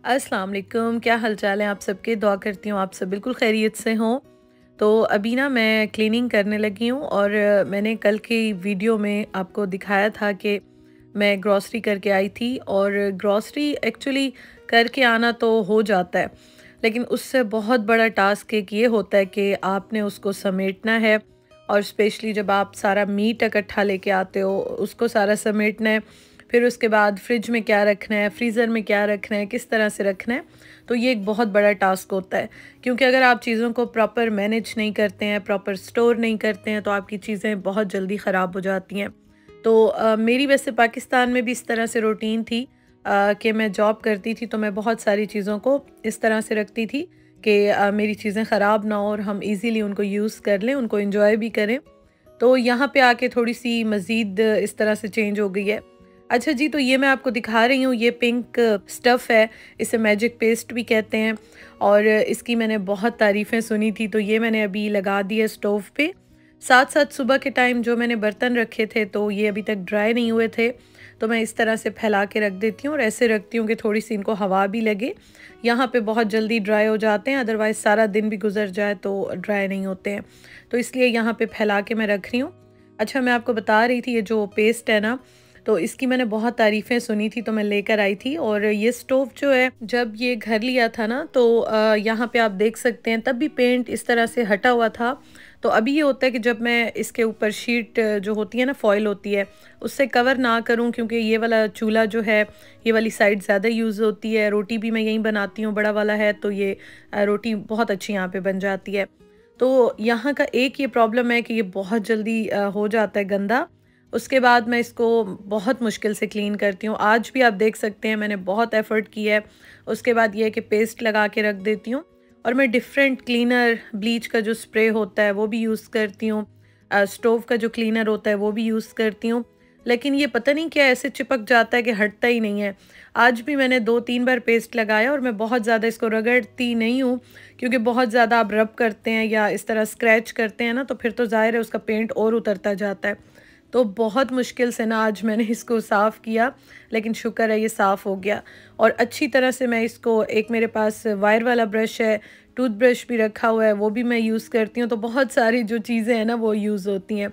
अस्सलाम वालेकुम, क्या हाल चाल है आप सबके। दुआ करती हूँ आप सब बिल्कुल खैरियत से हों। तो अभी ना मैं क्लीनिंग करने लगी हूँ और मैंने कल की वीडियो में आपको दिखाया था कि मैं ग्रॉसरी करके आई थी। और ग्रॉसरी एक्चुअली करके आना तो हो जाता है, लेकिन उससे बहुत बड़ा टास्क एक ये होता है कि आपने उसको समेटना है। और स्पेशली जब आप सारा मीट इकट्ठा लेके आते हो, उसको सारा समेटना है। फिर उसके बाद फ्रिज में क्या रखना है, फ्रीज़र में क्या रखना है, किस तरह से रखना है। तो ये एक बहुत बड़ा टास्क होता है, क्योंकि अगर आप चीज़ों को प्रॉपर मैनेज नहीं करते हैं, प्रॉपर स्टोर नहीं करते हैं, तो आपकी चीज़ें बहुत जल्दी ख़राब हो जाती हैं। तो मेरी वैसे पाकिस्तान में भी इस तरह से रूटीन थी कि मैं जॉब करती थी, तो मैं बहुत सारी चीज़ों को इस तरह से रखती थी कि मेरी चीज़ें ख़राब ना हो और हम इजीली उनको यूज़ कर लें, उनको एंजॉय भी करें। तो यहाँ पे आके थोड़ी सी मज़ीद इस तरह से चेंज हो गई है। अच्छा जी, तो ये मैं आपको दिखा रही हूँ, ये पिंक स्टफ़ है, इसे मैजिक पेस्ट भी कहते हैं। और इसकी मैंने बहुत तारीफ़ें सुनी थी, तो ये मैंने अभी लगा दी है स्टोव पे। साथ-साथ सुबह के टाइम जो मैंने बर्तन रखे थे, तो ये अभी तक ड्राई नहीं हुए थे, तो मैं इस तरह से फैला के रख देती हूँ और ऐसे रखती हूँ कि थोड़ी-सी इनको हवा भी लगे। यहाँ पे बहुत जल्दी ड्राई हो जाते हैं, अदरवाइज़ सारा दिन भी गुज़र जाए तो ड्राई नहीं होते हैं। तो इसलिए यहाँ पे फैला के मैं रख रही हूँ। अच्छा, मैं आपको बता रही थी ये जो पेस्ट है ना, तो इसकी मैंने बहुत तारीफ़ें सुनी थी, तो मैं लेकर आई थी। और ये स्टोव जो है, जब ये घर लिया था ना, तो यहाँ पे आप देख सकते हैं तब भी पेंट इस तरह से हटा हुआ था। तो अभी ये होता है कि जब मैं इसके ऊपर शीट जो होती है ना, फॉयल होती है, उससे कवर ना करूं, क्योंकि ये वाला चूल्हा जो है, ये वाली साइड ज़्यादा यूज़ होती है। रोटी भी मैं यहीं बनाती हूँ, बड़ा वाला है, तो ये रोटी बहुत अच्छी यहाँ पे बन जाती है। तो यहाँ का एक ये प्रॉब्लम है कि ये बहुत जल्दी हो जाता है गंदा। उसके बाद मैं इसको बहुत मुश्किल से क्लीन करती हूँ। आज भी आप देख सकते हैं मैंने बहुत एफ़र्ट किया है। उसके बाद ये है कि पेस्ट लगा के रख देती हूँ और मैं डिफ़रेंट क्लीनर, ब्लीच का जो स्प्रे होता है वो भी यूज़ करती हूँ। स्टोव का जो क्लीनर होता है वो भी यूज़ करती हूँ। लेकिन ये पता नहीं क्या ऐसे चिपक जाता है कि हटता ही नहीं है। आज भी मैंने 2-3 बार पेस्ट लगाया और मैं बहुत ज़्यादा इसको रगड़ती नहीं हूँ, क्योंकि बहुत ज़्यादा आप रब करते हैं या इस तरह स्क्रैच करते हैं ना, तो फिर तो ज़ाहिर है उसका पेंट और उतरता जाता है। तो बहुत मुश्किल से ना आज मैंने इसको साफ़ किया, लेकिन शुक्र है ये साफ़ हो गया। और अच्छी तरह से मैं इसको, एक मेरे पास वायर वाला ब्रश है, टूथब्रश भी रखा हुआ है, वो भी मैं यूज़ करती हूँ। तो बहुत सारी जो चीज़ें हैं ना वो यूज़ होती हैं।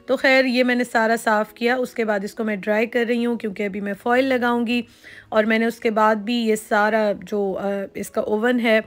तो ख़ैर ये मैंने सारा साफ़ किया, उसके बाद इसको मैं ड्राई कर रही हूँ, क्योंकि अभी मैं फ़ॉइल लगाऊंगी। और मैंने उसके बाद भी ये सारा जो इसका ओवन है,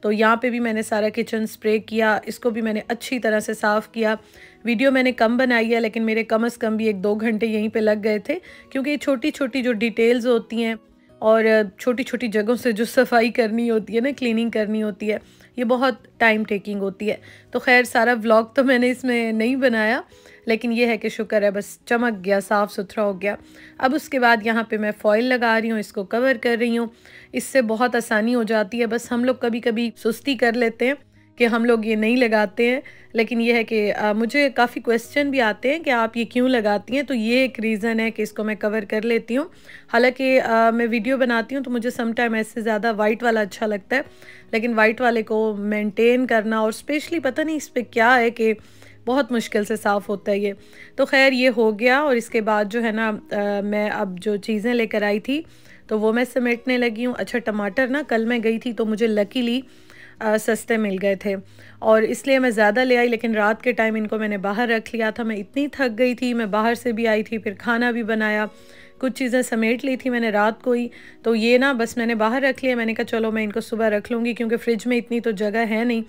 तो यहाँ पे भी मैंने सारा किचन स्प्रे किया, इसको भी मैंने अच्छी तरह से साफ़ किया। वीडियो मैंने कम बनाई है, लेकिन मेरे कम से कम भी 1-2 घंटे यहीं पे लग गए थे, क्योंकि ये छोटी-छोटी जो डिटेल्स होती हैं और छोटी-छोटी जगहों से जो सफाई करनी होती है ना, क्लीनिंग करनी होती है, ये बहुत टाइम टेकिंग होती है। तो ख़ैर सारा व्लॉग तो मैंने इसमें नहीं बनाया, लेकिन ये है कि शुक्र है बस चमक गया, साफ़ सुथरा हो गया। अब उसके बाद यहाँ पे मैं फ़ॉइल लगा रही हूँ, इसको कवर कर रही हूँ। इससे बहुत आसानी हो जाती है। बस हम लोग कभी-कभी सुस्ती कर लेते हैं कि हम लोग ये नहीं लगाते हैं, लेकिन ये है कि मुझे काफ़ी क्वेश्चन भी आते हैं कि आप ये क्यों लगाती हैं, तो ये एक रीज़न है कि इसको मैं कवर कर लेती हूँ। हालाँकि मैं वीडियो बनाती हूँ तो मुझे सम टाइम ऐसे ज़्यादा वाइट वाला अच्छा लगता है, लेकिन वाइट वाले को मेंटेन करना, और स्पेशली पता नहीं इस पे क्या है कि बहुत मुश्किल से साफ़ होता है ये। तो ख़ैर ये हो गया। और इसके बाद जो है ना, मैं अब जो चीज़ें लेकर आई थी तो वो मैं समेटने लगी हूँ। अच्छा, टमाटर ना कल मैं गई थी तो मुझे लकीली सस्ते मिल गए थे, और इसलिए मैं ज़्यादा ले आई, लेकिन रात के टाइम इनको मैंने बाहर रख लिया था। मैं इतनी थक गई थी, मैं बाहर से भी आई थी, फिर खाना भी बनाया, कुछ चीज़ें समेट ली थी मैंने रात को ही। तो ये ना बस मैंने बाहर रख लिया। मैंने कहा चलो मैं इनको सुबह रख लूँगी, क्योंकि फ्रिज में इतनी तो जगह है नहीं।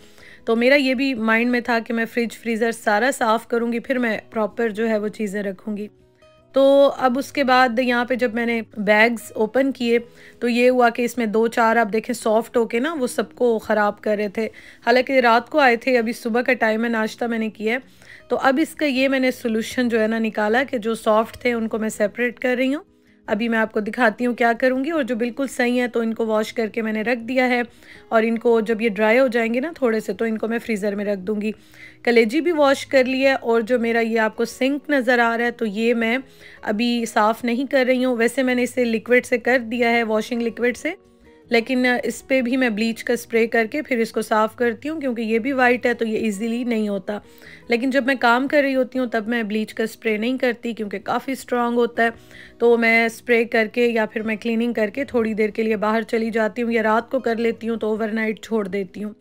तो मेरा ये भी माइंड में था कि मैं फ्रिज फ्रीज़र सारा साफ़ करूँगी, फिर मैं प्रॉपर जो है वो चीज़ें रखूँगी। तो अब उसके बाद यहाँ पे जब मैंने बैग्स ओपन किए, तो ये हुआ कि इसमें 2-4 आप देखें सॉफ्ट होके ना वो सबको ख़राब कर रहे थे। हालांकि रात को आए थे, अभी सुबह का टाइम है, नाश्ता मैंने किया है। तो अब इसका ये मैंने सोल्यूशन जो है ना निकाला कि जो सॉफ्ट थे उनको मैं सेपरेट कर रही हूँ। अभी मैं आपको दिखाती हूँ क्या करूँगी। और जो बिल्कुल सही है तो इनको वॉश करके मैंने रख दिया है, और इनको जब ये ड्राई हो जाएंगे ना थोड़े से, तो इनको मैं फ्रीज़र में रख दूँगी। कलेजी भी वॉश कर लिया है, और जो मेरा ये आपको सिंक नज़र आ रहा है, तो ये मैं अभी साफ़ नहीं कर रही हूँ। वैसे मैंने इसे लिक्विड से कर दिया है, वॉशिंग लिक्विड से, लेकिन इस पे भी मैं ब्लीच का स्प्रे करके फिर इसको साफ़ करती हूँ, क्योंकि ये भी वाइट है तो ये इजीली नहीं होता। लेकिन जब मैं काम कर रही होती हूँ तब मैं ब्लीच का स्प्रे नहीं करती, क्योंकि काफ़ी स्ट्रांग होता है। तो मैं स्प्रे करके या फिर मैं क्लीनिंग करके थोड़ी देर के लिए बाहर चली जाती हूँ, या रात को कर लेती हूँ तो ओवरनाइट छोड़ देती हूँ,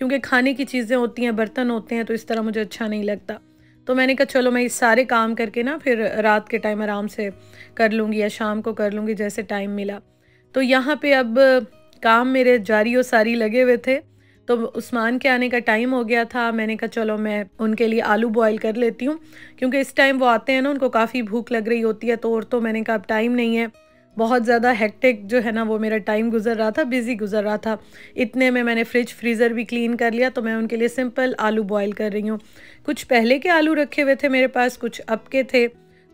क्योंकि खाने की चीज़ें होती हैं, बर्तन होते हैं, तो इस तरह मुझे अच्छा नहीं लगता। तो मैंने कहा चलो मैं इस सारे काम करके ना फिर रात के टाइम आराम से कर लूँगी या शाम को कर लूँगी, जैसे टाइम मिला। तो यहाँ पे अब काम मेरे जारी और सारी लगे हुए थे। तो उस्मान के आने का टाइम हो गया था। मैंने कहा चलो मैं उनके लिए आलू बॉयल कर लेती हूँ, क्योंकि इस टाइम वो आते हैं ना, उनको काफ़ी भूख लग रही होती है। तो मैंने कहा अब टाइम नहीं है, बहुत ज़्यादा हेक्टिक जो है ना वो मेरा टाइम गुजर रहा था, बिज़ी गुजर रहा था। इतने में मैंने फ्रिज फ्रीज़र भी क्लीन कर लिया, तो मैं उनके लिए सिंपल आलू बॉयल कर रही हूँ। कुछ पहले के आलू रखे हुए थे मेरे पास, कुछ अब के थे।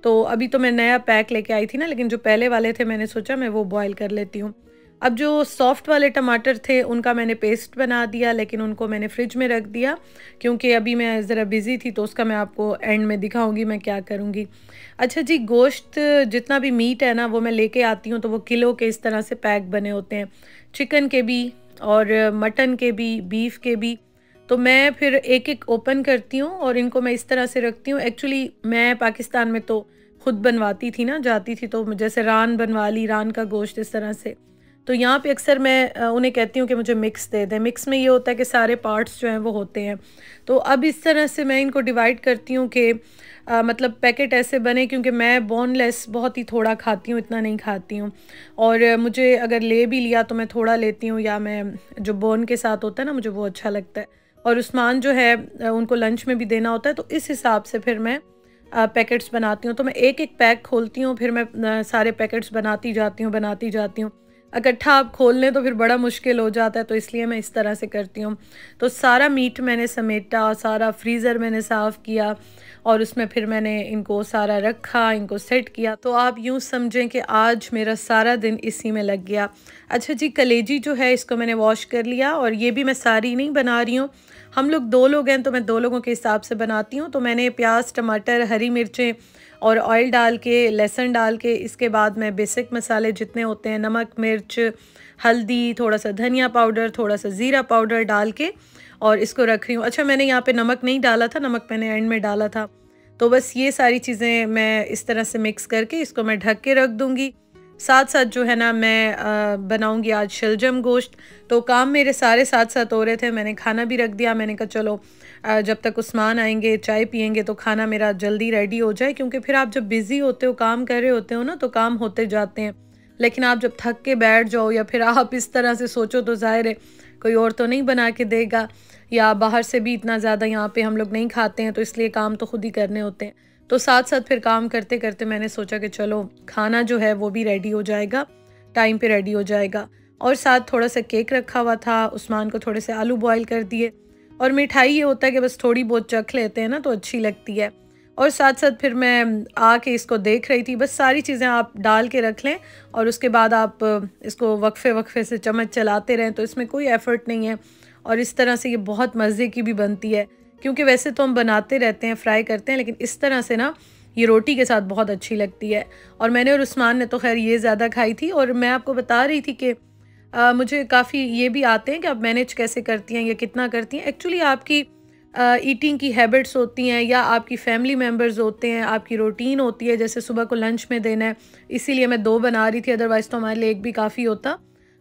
तो अभी तो मैं नया पैक लेके आई थी ना, लेकिन जो पहले वाले थे मैंने सोचा मैं वो बॉयल कर लेती हूँ। अब जो सॉफ्ट वाले टमाटर थे उनका मैंने पेस्ट बना दिया, लेकिन उनको मैंने फ्रिज में रख दिया, क्योंकि अभी मैं ज़रा बिज़ी थी, तो उसका मैं आपको एंड में दिखाऊंगी मैं क्या करूँगी। अच्छा जी, गोश्त जितना भी मीट है ना वो मैं लेके आती हूँ, तो वो किलो के इस तरह से पैक बने होते हैं, चिकन के भी और मटन के भी, बीफ के भी। तो मैं फिर एक एक ओपन करती हूँ और इनको मैं इस तरह से रखती हूँ। एक्चुअली मैं पाकिस्तान में तो खुद बनवाती थी ना, जाती थी, तो जैसे रान बनवा ली, रान का गोश्त इस तरह से। तो यहाँ पे अक्सर मैं उन्हें कहती हूँ कि मुझे मिक्स दे दें। मिक्स में ये होता है कि सारे पार्ट्स जो हैं वो होते हैं। तो अब इस तरह से मैं इनको डिवाइड करती हूँ कि मतलब पैकेट ऐसे बने, क्योंकि मैं बोनलेस बहुत ही थोड़ा खाती हूँ, इतना नहीं खाती हूँ। और मुझे अगर ले भी लिया तो मैं थोड़ा लेती हूँ, या मैं जो बोन के साथ होता है ना, मुझे वो अच्छा लगता है। और उस्मान जो है उनको लंच में भी देना होता है, तो इस हिसाब से फिर मैं पैकेट्स बनाती हूँ। तो मैं एक एक पैक खोलती हूँ, फिर मैं सारे पैकेट्स बनाती जाती हूँ। इकट्ठा आप खोल लें तो फिर बड़ा मुश्किल हो जाता है, तो इसलिए मैं इस तरह से करती हूँ। तो सारा मीट मैंने समेटा, सारा फ्रीज़र मैंने साफ़ किया, और उसमें फिर मैंने इनको सारा रखा, इनको सेट किया। तो आप यूँ समझें कि आज मेरा सारा दिन इसी में लग गया। अच्छा जी, कलेजी जो है इसको मैंने वॉश कर लिया, और ये भी मैं सारी नहीं बना रही हूँ, हम लोग 2 लोग हैं तो मैं 2 लोगों के हिसाब से बनाती हूँ। तो मैंने प्याज, टमाटर, हरी मिर्चें और ऑयल डाल के, लहसुन डाल के, इसके बाद मैं बेसिक मसाले जितने होते हैं, नमक, मिर्च, हल्दी, थोड़ा सा धनिया पाउडर, थोड़ा सा ज़ीरा पाउडर डाल के और इसको रख रही हूँ। अच्छा, मैंने यहाँ पे नमक नहीं डाला था, नमक मैंने एंड में डाला था। तो बस ये सारी चीज़ें मैं इस तरह से मिक्स करके इसको मैं ढक के रख दूँगी। साथ साथ जो है ना मैं बनाऊँगी आज शलजम गोश्त। तो काम मेरे सारे साथ साथ हो रहे थे। मैंने खाना भी रख दिया। मैंने कहा चलो जब तक उस्मान आएंगे, चाय पियेंगे, तो खाना मेरा जल्दी रेडी हो जाए, क्योंकि फिर आप जब बिज़ी होते हो, काम कर रहे होते हो ना, तो काम होते जाते हैं। लेकिन आप जब थक के बैठ जाओ या फिर आप इस तरह से सोचो, तो ज़ाहिर है कोई और तो नहीं बना के देगा, या बाहर से भी इतना ज़्यादा यहाँ पे हम लोग नहीं खाते हैं, तो इसलिए काम तो खुद ही करने होते हैं। तो साथ साथ फिर काम करते करते मैंने सोचा कि चलो खाना जो है वो भी रेडी हो जाएगा, टाइम पे रेडी हो जाएगा। और साथ थोड़ा सा केक रखा हुआ था, उस्मान को थोड़े से आलू बॉयल कर दिए। और मिठाई ये होता है कि बस थोड़ी बहुत चख लेते हैं ना, तो अच्छी लगती है। और साथ साथ फिर मैं आके इसको देख रही थी। बस सारी चीज़ें आप डाल के रख लें और उसके बाद आप इसको वक्फे वक्फे से चम्मच चलाते रहें, तो इसमें कोई एफ़र्ट नहीं है। और इस तरह से ये बहुत मज़े की भी बनती है, क्योंकि वैसे तो हम बनाते रहते हैं, फ्राई करते हैं, लेकिन इस तरह से ना ये रोटी के साथ बहुत अच्छी लगती है। और मैंने और उस्मान ने तो खैर ये ज़्यादा खाई थी। और मैं आपको बता रही थी कि मुझे काफ़ी ये भी आते हैं कि आप मैनेज कैसे करती हैं या कितना करती हैं। एक्चुअली आपकी ईटिंग की हैबिट्स होती हैं, या आपकी फैमिली मेम्बर्स होते हैं, आपकी रूटीन होती है, जैसे सुबह को लंच में देना है, इसीलिए मैं 2 बना रही थी, अदरवाइज़ तो हमारे लिए 1 भी काफ़ी होता।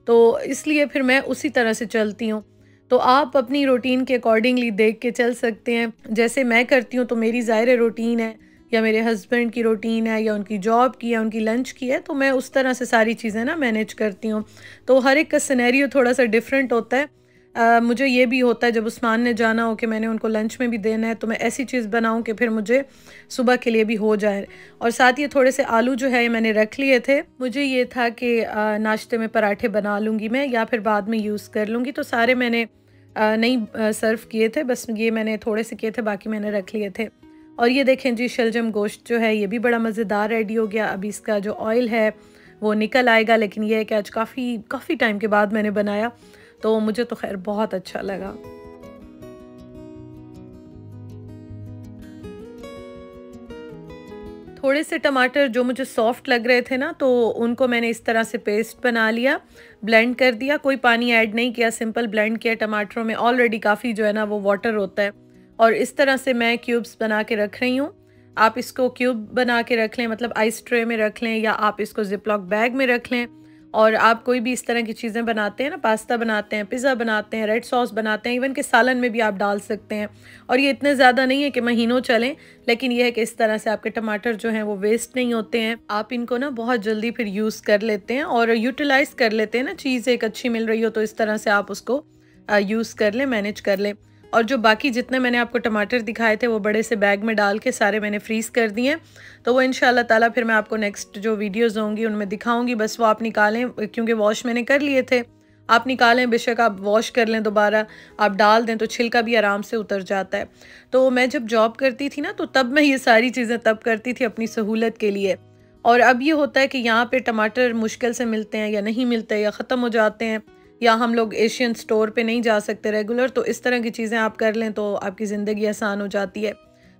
तो इसलिए फिर मैं उसी तरह से चलती हूँ। तो आप अपनी रूटीन के अकॉर्डिंगली देख के चल सकते हैं। जैसे मैं करती हूँ तो मेरी ज़ाहिर रूटीन है, या मेरे हस्बैंड की रूटीन है, या उनकी जॉब की, या उनकी लंच की है, तो मैं उस तरह से सारी चीज़ें ना मैनेज करती हूँ। तो हर एक का सिनेरियो थोड़ा सा डिफरेंट होता है। मुझे ये भी होता है जब उस्मान ने जाना हो कि मैंने उनको लंच में भी देना है, तो मैं ऐसी चीज़ बनाऊँ कि फिर मुझे सुबह के लिए भी हो जाए। और साथ ही थोड़े से आलू जो है मैंने रख लिए थे। मुझे ये था कि नाश्ते में पराठे बना लूँगी मैं, या फिर बाद में यूज़ कर लूँगी। तो सारे मैंने नहीं सर्व किए थे, बस ये मैंने थोड़े से किए थे, बाकी मैंने रख लिए थे। और ये देखें जी, शलजम गोश्त जो है ये भी बड़ा मज़ेदार रेडी हो गया। अभी इसका जो ऑयल है वो निकल आएगा, लेकिन ये है कि आज काफ़ी टाइम के बाद मैंने बनाया, तो मुझे तो खैर बहुत अच्छा लगा। थोड़े से टमाटर जो मुझे सॉफ्ट लग रहे थे ना, तो उनको मैंने इस तरह से पेस्ट बना लिया, ब्लेंड कर दिया, कोई पानी ऐड नहीं किया, सिंपल ब्लेंड किया। टमाटरों में ऑलरेडी काफ़ी जो है ना वो वाटर होता है। और इस तरह से मैं क्यूब्स बना के रख रही हूँ। आप इसको क्यूब बना के रख लें, मतलब आइस ट्रे में रख लें, या आप इसको जिपलॉक बैग में रख लें। और आप कोई भी इस तरह की चीज़ें बनाते हैं ना, पास्ता बनाते हैं, पिज़्ज़ा बनाते हैं, रेड सॉस बनाते हैं, इवन के सालन में भी आप डाल सकते हैं। और ये इतने ज़्यादा नहीं है कि महीनों चलें, लेकिन ये है कि इस तरह से आपके टमाटर जो हैं वो वेस्ट नहीं होते हैं। आप इनको ना बहुत जल्दी फिर यूज़ कर लेते हैं और यूटिलाइज़ कर लेते हैं ना। चीज़ एक अच्छी मिल रही हो तो इस तरह से आप उसको यूज़ कर लें, मैनेज कर लें। और जो बाकी जितने मैंने आपको टमाटर दिखाए थे वो बड़े से बैग में डाल के सारे मैंने फ्रीज़ कर दिए। तो वो इंशाल्लाह ताला फिर मैं आपको नेक्स्ट जो वीडियोज़ होंगी उनमें दिखाऊंगी। बस वो आप निकालें, क्योंकि वॉश मैंने कर लिए थे। आप निकालें, बेशक आप वॉश कर लें दोबारा, आप डाल दें तो छिलका भी आराम से उतर जाता है। तो मैं जब जॉब करती थी ना, तो तब मैं ये सारी चीज़ें तब करती थी अपनी सहूलत के लिए। और अब ये होता है कि यहाँ पे टमाटर मुश्किल से मिलते हैं, या नहीं मिलते, या ख़त्म हो जाते हैं, या हम लोग एशियन स्टोर पे नहीं जा सकते रेगुलर। तो इस तरह की चीज़ें आप कर लें तो आपकी ज़िंदगी आसान हो जाती है।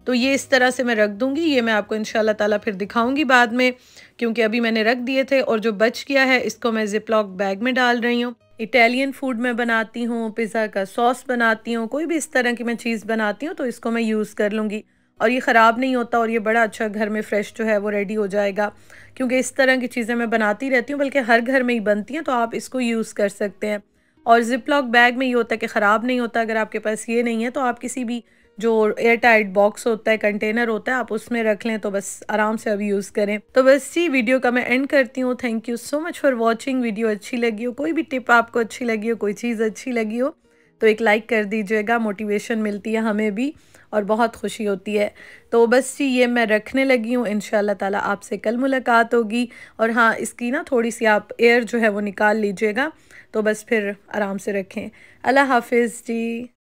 तो ये इस तरह से मैं रख दूँगी। ये मैं आपको इंशाल्लाह ताला फिर दिखाऊंगी बाद में, क्योंकि अभी मैंने रख दिए थे। और जो बच गया है इसको मैं जिपलॉक बैग में डाल रही हूँ। इटालियन फूड में बनाती हूँ, पिज़्ज़ा का सॉस बनाती हूँ, कोई भी इस तरह की मैं चीज़ बनाती हूँ तो इसको मैं यूज़ कर लूँगी। और ये ख़राब नहीं होता, और ये बड़ा अच्छा घर में फ़्रेश जो है वो रेडी हो जाएगा। क्योंकि इस तरह की चीज़ें मैं बनाती रहती हूँ, बल्कि हर घर में ही बनती हैं, तो आप इसको यूज़ कर सकते हैं। और ज़िपलॉक बैग में ये होता है कि ख़राब नहीं होता। अगर आपके पास ये नहीं है तो आप किसी भी जो एयर टाइट बॉक्स होता है, कंटेनर होता है, आप उसमें रख लें तो बस आराम से अब यूज़ करें। तो बस जी, वीडियो का मैं एंड करती हूँ। Thank you so much for watching. Video अच्छी लगी हो, कोई भी टिप आपको अच्छी लगी हो, कोई चीज़ अच्छी लगी हो, तो एक लाइक कर दीजिएगा। मोटिवेशन मिलती है हमें भी और बहुत खुशी होती है। तो बस जी, ये मैं रखने लगी हूँ। इंशाल्लाह ताला आपसे कल मुलाकात होगी। और हाँ, इसकी ना थोड़ी सी आप एयर जो है वो निकाल लीजिएगा, तो बस फिर आराम से रखें। अल्लाह हाफिज़ जी।